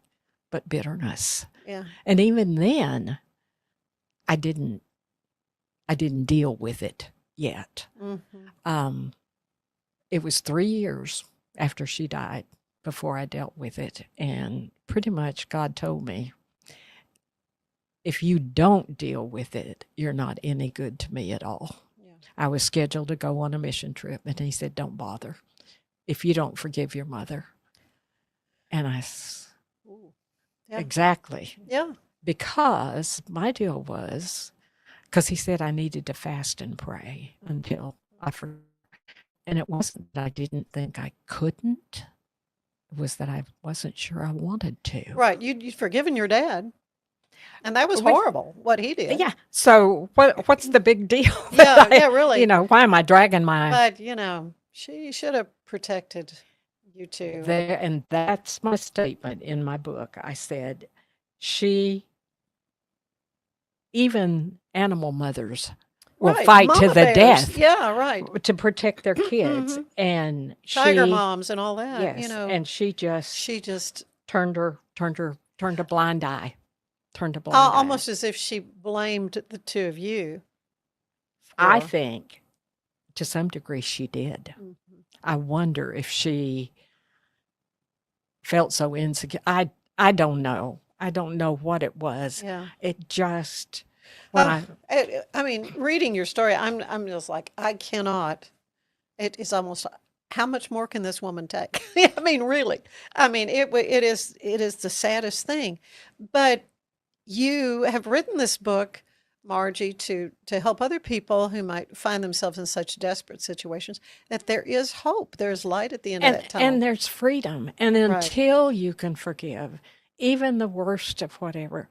but bitterness. Yeah. And even then, I didn't deal with it yet. Mm-hmm. It was 3 years after she died before I dealt with it. And pretty much God told me, if you don't deal with it, you're not any good to me at all. Yeah. I was scheduled to go on a mission trip, and he said, don't bother if you don't forgive your mother. And Yeah. Exactly. Yeah. Because my deal was, because he said I needed to fast and pray until I forgave. And it wasn't that I didn't think I couldn't. It was that I wasn't sure I wanted to. Right. You'd forgiven your dad. And that was horrible, what he did. Yeah. So what's the big deal? Yeah, really. Why am I dragging my... But, she should have protected you too. And that's my statement in my book. I said, even animal mothers will fight Mama to the bears. death. Yeah, right. To protect their kids. And Tiger moms and all that. Yes. And she just turned a blind eye. Almost as if she blamed the two of you. I think to some degree she did. Mm-hmm. I wonder if she felt so insecure. I don't know. I don't know what it was. Yeah. It just reading your story, I'm just like, I cannot. It is almost, how much more can this woman take? I mean, really. I mean, it is the saddest thing. But you have written this book, Margie, to help other people who might find themselves in such desperate situations, that there is hope. There's light at the end of that tunnel. And there's freedom. And until you can forgive, even the worst of whatever,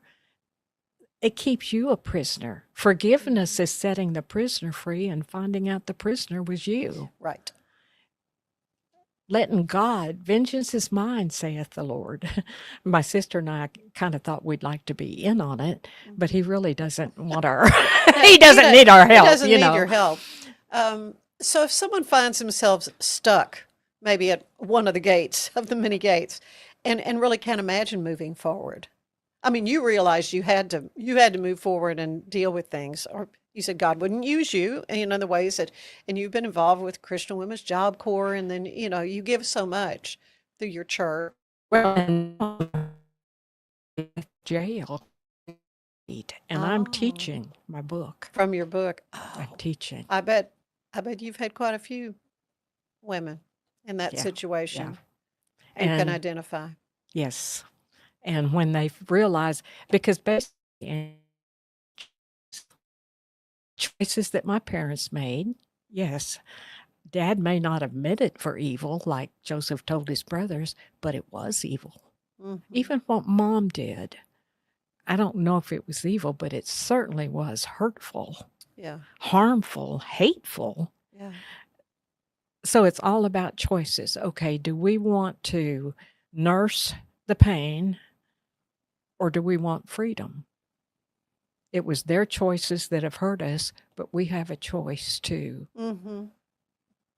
it keeps you a prisoner. Forgiveness is setting the prisoner free and finding out the prisoner was you. Right. Letting God, vengeance is mine, saith the Lord. My sister and I kind of thought we'd like to be in on it, but he really doesn't want our, he doesn't need our help. He doesn't need your help. So if someone finds themselves stuck, maybe at one of the gates, of the many gates, and really can't imagine moving forward. I mean, you realized you had to move forward and deal with things, or you said God wouldn't use you in other ways that, and you've been involved with Christian Women's Job Corps, and then, you give so much through your church. Well, jail, and I'm teaching my book. From your book. I'm teaching. I bet you've had quite a few women in that situation and can identify. Yes. And when they realize, because basically choices that my parents made, yes, Dad may not have meant it for evil, like Joseph told his brothers, but it was evil. Mm-hmm. Even what Mom did, I don't know if it was evil, but it certainly was hurtful, harmful, hateful. Yeah. So it's all about choices. Okay, do we want to nurse the pain, or do we want freedom? It was their choices that have hurt us, but we have a choice to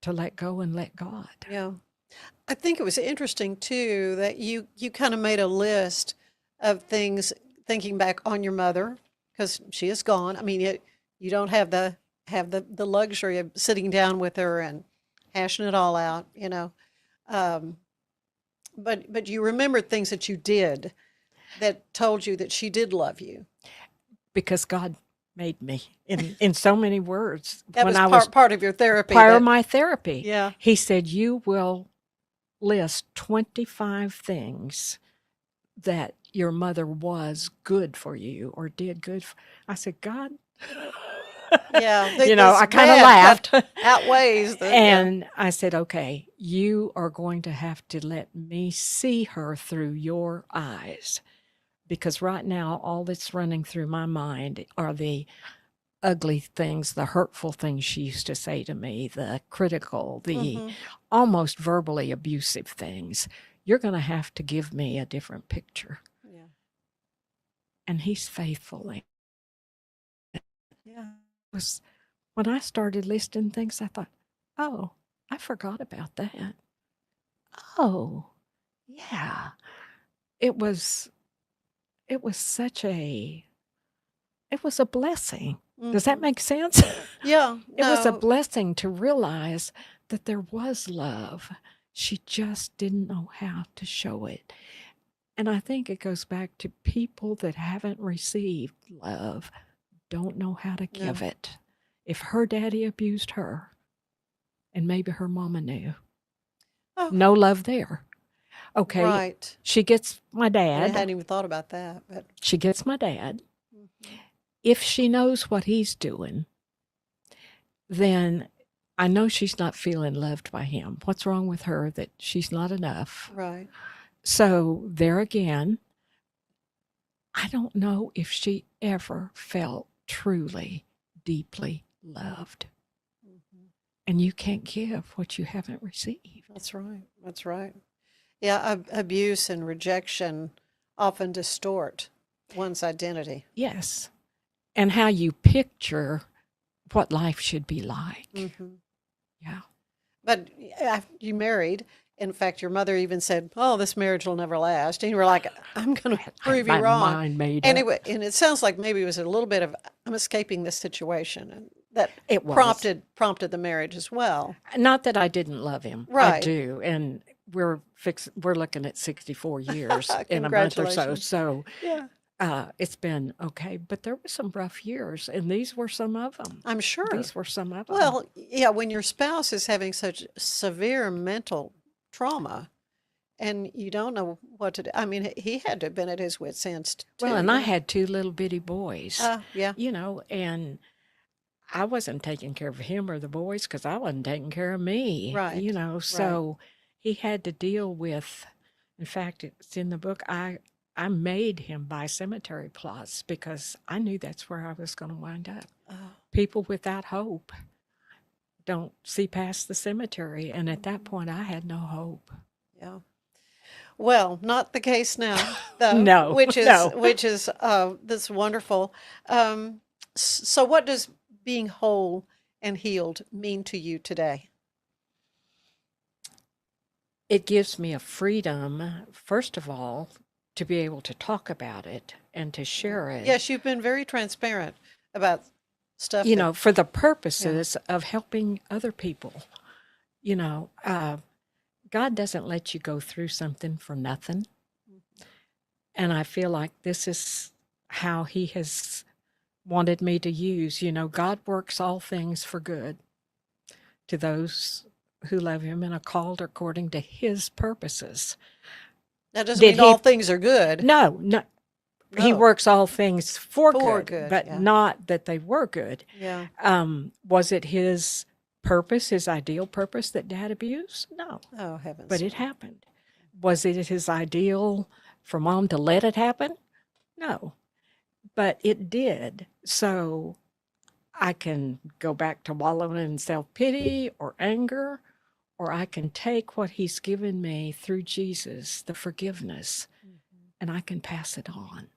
let go and let God. Yeah. I think it was interesting, too, that you kind of made a list of things, thinking back on your mother, because she is gone. I mean, you don't have the luxury of sitting down with her and hashing it all out, But you remembered things that you did that told you that she did love you. Because God made me in so many words. That was part of your therapy. Part of my therapy. Yeah. He said, you will list 25 things that your mother was good for you or did good for. I said, God, Yeah, You know, this I kind of bad laughed. outweighs the. And I said, okay, you are going to have to let me see her through your eyes. Because right now, all that's running through my mind are the ugly things, the hurtful things she used to say to me, the critical, the almost verbally abusive things. You're going to have to give me a different picture. Yeah. And he's faithful. Yeah. Was when I started listing things, I thought, oh, I forgot about that. Oh, yeah. It was such a blessing. Does that make sense? Yeah. It was a no. blessing to realize that there was love. She just didn't know how to show it. And I think it goes back to people that haven't received love don't know how to give it. If her daddy abused her, and maybe her mama knew, no love there. Okay, Right. she gets my I dad. hadn't even thought about that, but She gets my dad. If she knows what he's doing, then I know she's not feeling loved by him. What's wrong with her that she's not enough? right. So there again, I don't know if she ever felt truly, deeply loved. And you can't give what you haven't received. That's right. That's right. Yeah, abuse and rejection often distort one's identity. Yes. And how you picture what life should be like. Yeah. But you married. In fact, your mother even said, "Oh, this marriage will never last." And you were like, "I'm going to prove you my wrong." mind made Anyway, and it sounds like maybe it was a little bit of I'm escaping this situation, and that It was. prompted the marriage as well. Not that I didn't love him. I Right. do. And we're looking at 64 years in a month or so. Congratulations. So Yeah. it's been okay. But there were some rough years, and these were some of them. I'm sure. These were some of them. Well, yeah, when your spouse is having such severe mental trauma and you don't know what to do. I mean, he had to have been at his wit's end too. Well, and I had two little bitty boys. Yeah. You know, and I wasn't taking care of him or the boys because I wasn't taking care of me. Right, You know, right. so he had to deal with, in fact, it's in the book, I made him buy cemetery plots because I knew that's where I was going to wind up. People without hope don't see past the cemetery. And at that point, I had no hope. Yeah. Well, not the case now, though. No, Which is no. that's wonderful. So what does being whole and healed mean to you today? It gives me a freedom, first of all, to be able to talk about it and to share it. Yes, you've been very transparent about stuff. You that- know, for the purposes of helping other people. You know, God doesn't let you go through something for nothing. And I feel like this is how he has wanted me to use. You know, God works all things for good to those who love him and are called according to his purposes. That doesn't Did mean all he- things are good. No. He No. works all things for For good, good, but yeah. not that they were good. Yeah. Was it his purpose, his ideal purpose that Dad abused? No. Oh, heavens. But it happened. Was it his ideal for Mom to let it happen? No. But it did. So I can go back to wallowing in self-pity or anger, or I can take what he's given me through Jesus, the forgiveness, and I can pass it on.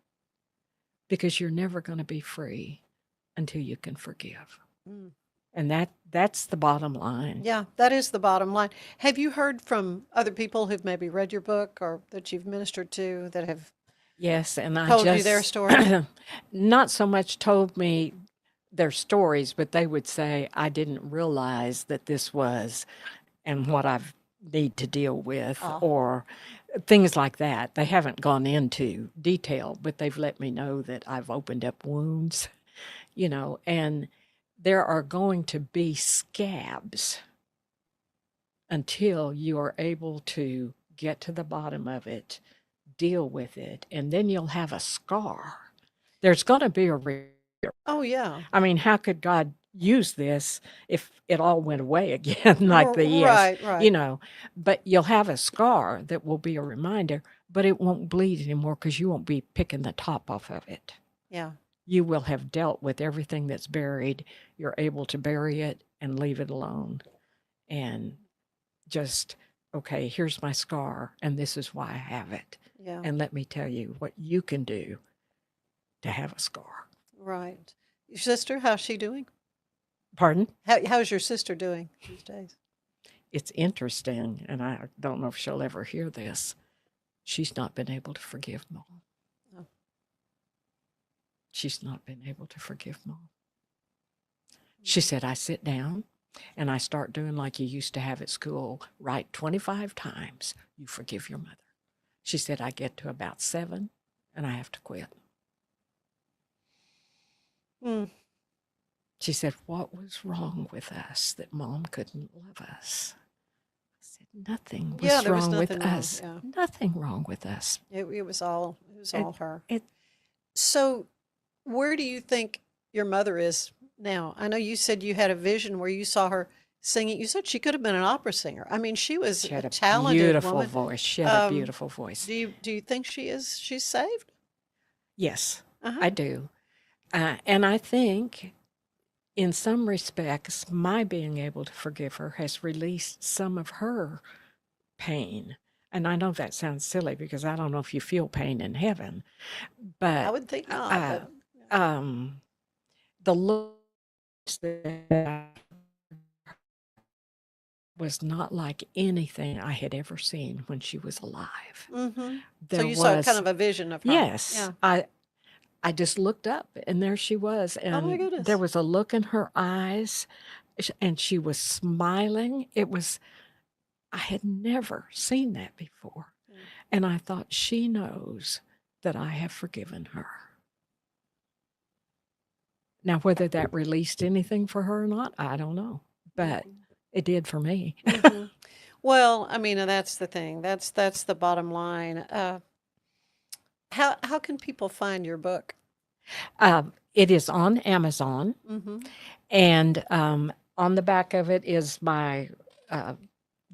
Because you're never going to be free until you can forgive. Mm. And that's the bottom line. Yeah, that is the bottom line. Have you heard from other people who've maybe read your book or that you've ministered to that have Yes, and I told just you their story? not so much told me their stories, but they would say, I didn't realize that this was and what I need to deal with, or things like that. They haven't gone into detail, but they've let me know that I've opened up wounds, you know, and there are going to be scabs until you are able to get to the bottom of it, deal with it, and then you'll have a scar. There's going to be a Oh, yeah. I mean, how could God use this if it all went away again, like the Right, you right. know. But you'll have a scar that will be a reminder, but it won't bleed anymore because you won't be picking the top off of it. Yeah. You will have dealt with everything that's buried. You're able to bury it and leave it alone. And just, okay, here's my scar, and this is why I have it. Yeah. And let me tell you what you can do to have a scar. Right. Your sister, how's she doing? Pardon? How's your sister doing these days? It's interesting, and I don't know if she'll ever hear this. She's not been able to forgive Mom. Oh. She's not been able to forgive Mom. She said, I sit down and I start doing like you used to have at school, write 25 times, you forgive your mother. She said, I get to about 7 and I have to quit. Mm. She said, what was wrong with us that Mom couldn't love us? I said, nothing was There was wrong with nothing wrong, us. yeah. Nothing wrong with us. It was all her. It, So, where do you think your mother is now? I know you said you had a vision where you saw her singing. You said she could have been an opera singer. I mean, she was she had a a talented beautiful woman. voice. She had a beautiful voice. Do you think she's saved? Yes, Uh-huh. I do. And I think in some respects, my being able to forgive her has released some of her pain. And I know that sounds silly because I don't know if you feel pain in heaven, but I would think not. The looks that was not like anything I had ever seen when she was alive. Mm-hmm. So There you saw was- kind of a vision of her. Yes, Yeah. I just looked up and there she was, Oh my and goodness. there was a look in her eyes, and she was smiling. I had never seen that before, and I thought, she knows that I have forgiven her. Now, whether that released anything for her or not, I don't know, but it did for me. Mhm. Well, I mean, and that's the thing. That's the bottom line. How can people find your book? It is on Amazon, Mm-hmm. and on the back of it is my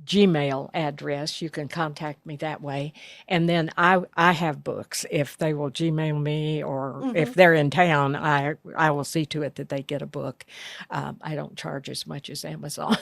Gmail address. You can contact me that way. And then I have books. If they will Gmail me, or if Mhm. they're in town, I will see to it that they get a book. I don't charge as much as Amazon.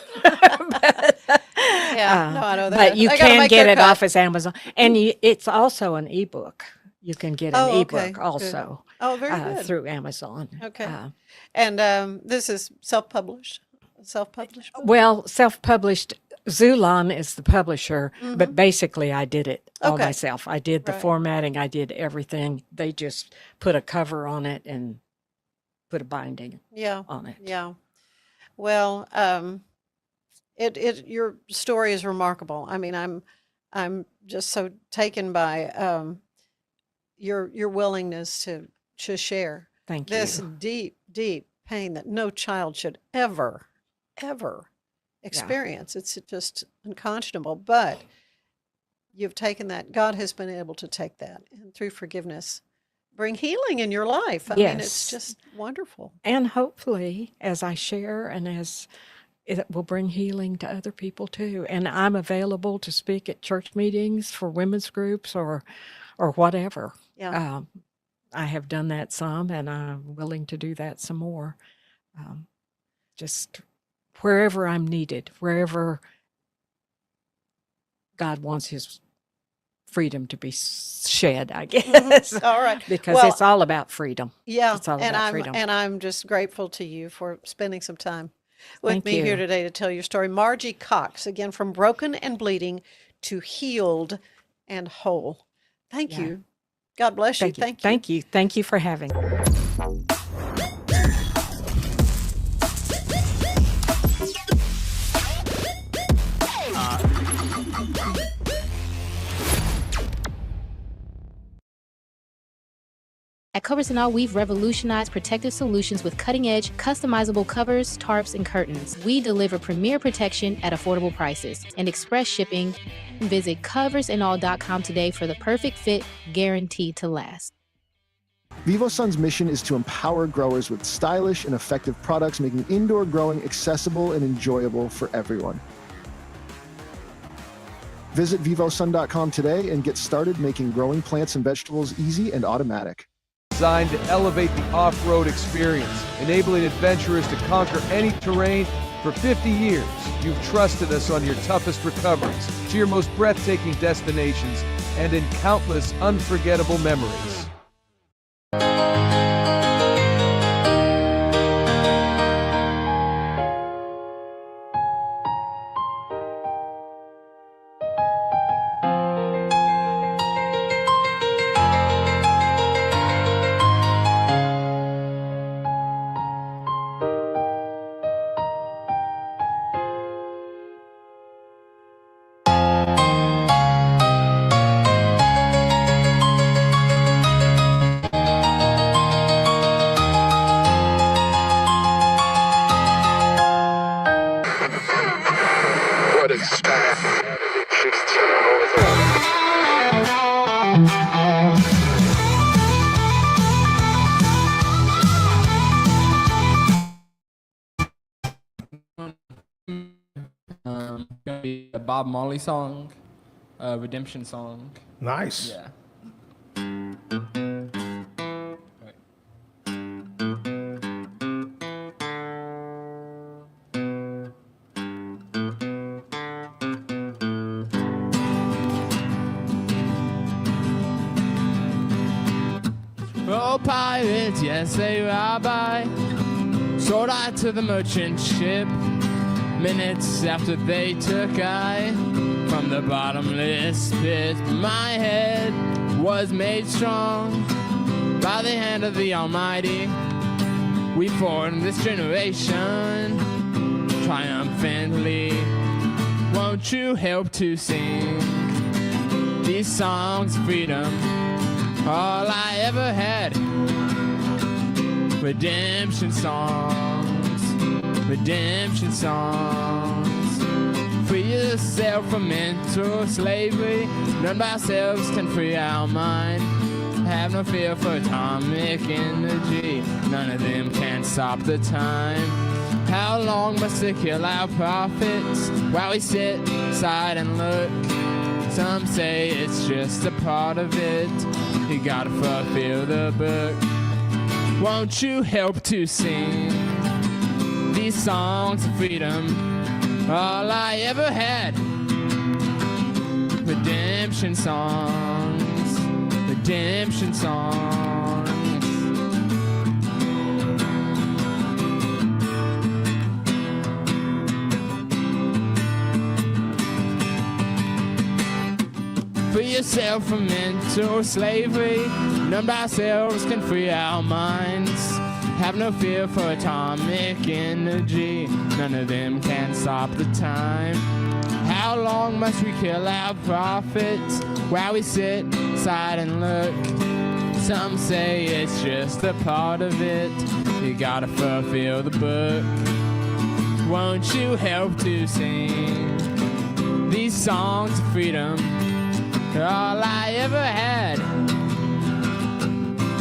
Yeah, no, I know that. But you They gotta can make get their it cut. off as Amazon. And it's also an ebook. You can get an Oh, okay, ebook good. also Oh, very good. through Amazon. Okay. And this is self-published? Self-published book? Well, self-published. Zulon is the publisher, but Mhm. basically I did it all Okay. myself. I did the Right. formatting, I did everything. They just put a cover on it and put a binding Yeah. on it. Yeah. Well, your story is remarkable. I mean, I'm just so taken by your willingness to share Thank this you. deep, deep pain that no child should ever experience. It's just unconscionable. But you've taken that. God has been able to take that, and through forgiveness, bring healing in your life. I mean, it's Yes. just wonderful. And hopefully, as I share and as it will bring healing to other people too. And I'm available to speak at church meetings for women's groups or whatever. Yeah. I have done that some, and I'm willing to do that some more. Just wherever I'm needed, wherever God wants His freedom to be shed, I guess. All right. Because Well, it's all about freedom. Yeah, It's all and about freedom. I'm just grateful to you for spending some time with Thank me here you. today to tell your story. Margie Cox, again, from broken and bleeding to healed and whole. Thank Yeah. you. God bless you. Thank you. Thank you. Thank you. Thank you for having me. At Covers & All, we've revolutionized protective solutions with cutting-edge, customizable covers, tarps, and curtains. We deliver premier protection at affordable prices and express shipping. Visit coversandall.com today for the perfect fit, guaranteed to last. VivoSun's mission is to empower growers with stylish and effective products, making indoor growing accessible and enjoyable for everyone. Visit vivosun.com today and get started making growing plants and vegetables easy and automatic. Designed to elevate the off-road experience, enabling adventurers to conquer any terrain. For 50 years, you've trusted us on your toughest recoveries, to your most breathtaking destinations, and in countless unforgettable memories. Gonna be a Bob Marley song, a redemption song. Nice. Yeah. Oh, pirates, yes, they robbed by, sold I to the merchant ship. Minutes after they took I from the bottomless pit, my head was made strong by the hand of the Almighty. We formed this generation triumphantly. Won't you help to sing these songs of freedom? All I ever had, redemption songs, redemption songs. Free yourself from mental slavery. None by ourselves can free our mind. Have no fear for atomic energy. None of them can stop the time. How long must they kill our prophets while we sit aside and look? Some say it's just a part of it. You gotta fulfill the book. Won't you help to sing these songs of freedom? All I ever had, redemption songs, redemption songs. Free yourself from mental slavery. None by ourselves can free our minds. Have no fear for atomic energy. None of them can stop the time. How long must we kill our prophets while we sit aside and look? Some say it's just a part of it. You gotta fulfill the book. Won't you help to sing these songs of freedom? All I ever had,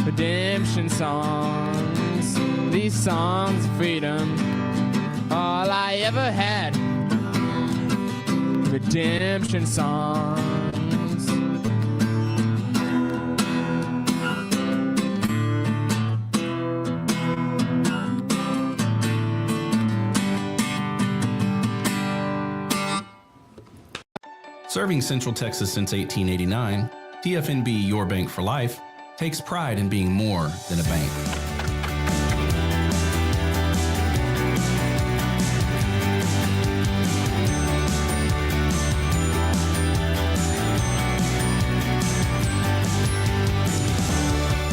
redemption songs, these songs of freedom. All I ever had, redemption songs. Serving Central Texas since 1889, TFNB, your bank for life, takes pride in being more than a bank.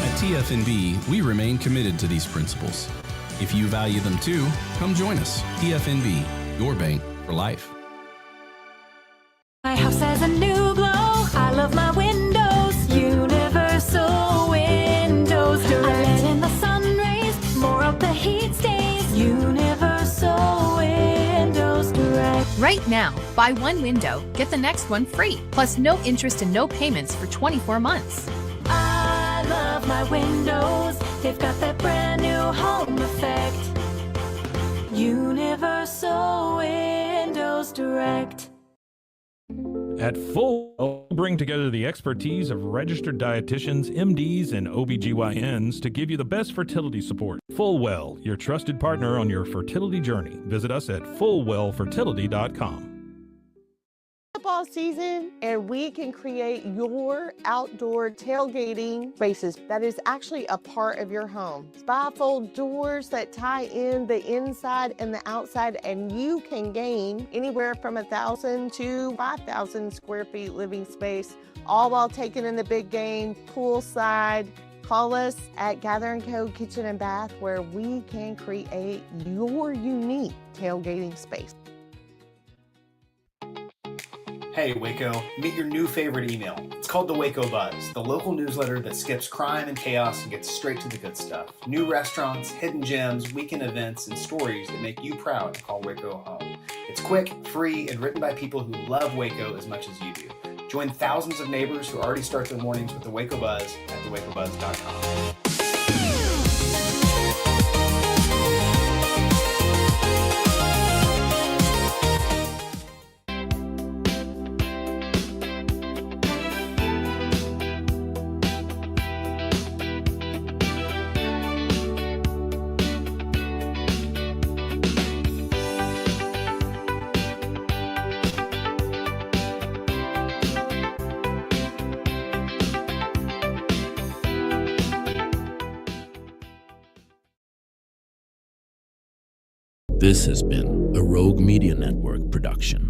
At TFNB, we remain committed to these principles. If you value them too, come join us. TFNB, your bank for life. My house has a new glow. I love my windows. Universal Windows Direct. I let in the sun rays. More of the heat stays. Universal Windows Direct. Right now, buy one window, get the next one free. Plus no interest and no payments for 24 months. I love my my windows. They've got that brand new home effect. Universal Windows Direct. At Fullwell, we bring together the expertise of registered dietitians, MDs, and OBGYNs to give you the best fertility support. Fullwell, your trusted partner on your fertility journey. Visit us at fullwellfertility.com. Football season, and we can create your outdoor tailgating spaces that is actually a part of your home. Bifold doors that tie in the inside and the outside, and you can gain anywhere from 1,000 to 5,000 square feet living space, all while taking in the big game poolside. Call us at Gather & Co. Kitchen and Bath, where we can create your unique tailgating space. Hey Waco, meet your new favorite email. It's called the Waco Buzz, the local newsletter that skips crime and chaos and gets straight to the good stuff. New restaurants, hidden gems, weekend events, and stories that make you proud to call Waco home. It's quick, free, and written by people who love Waco as much as you do. Join thousands of neighbors who already start their mornings with the Waco Buzz at thewacobuzz.com. This has been a Rogue Media Network production.